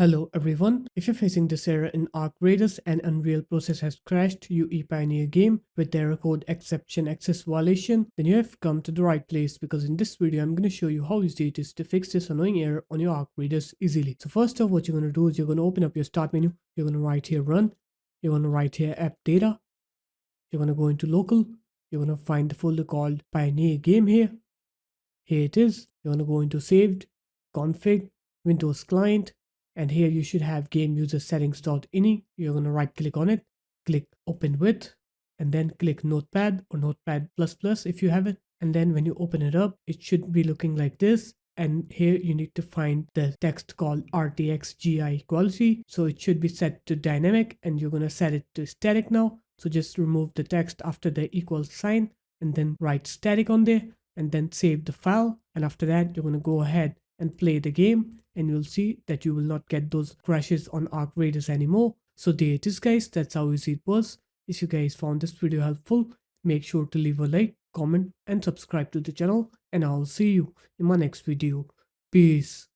Hello everyone, if you're facing this error in Arc Raiders and Unreal process has crashed ue-pioneergame with error code exception access violation, then you have come to the right place because in this video I'm going to show you how easy it is to fix this annoying error on your Arc Raiders easily. So first off, what you're going to do is you're going to open up your start menu, you're going to write here run, you're going to write here app data, you're going to go into local, you're going to find the folder called Pioneer Game here. Here it is. You're going to go into saved, config, Windows client, and here you should have game user settings.ini. You're going to right click on it, click open with, and then click notepad or notepad++ if you have it. And then when you open it up, it should be looking like this. And here you need to find the text called RTX GI quality. So it should be set to dynamic and you're going to set it to static now. So just remove the text after the equal sign and then write static on there and then save the file. And after that, you're going to go ahead and play the game and you'll see that you will not get those crashes on Arc Raiders anymore. So there it is guys, that's how easy it was. If you guys found this video helpful, make sure to leave a like, comment and subscribe to the channel, and I'll see you in my next video. Peace.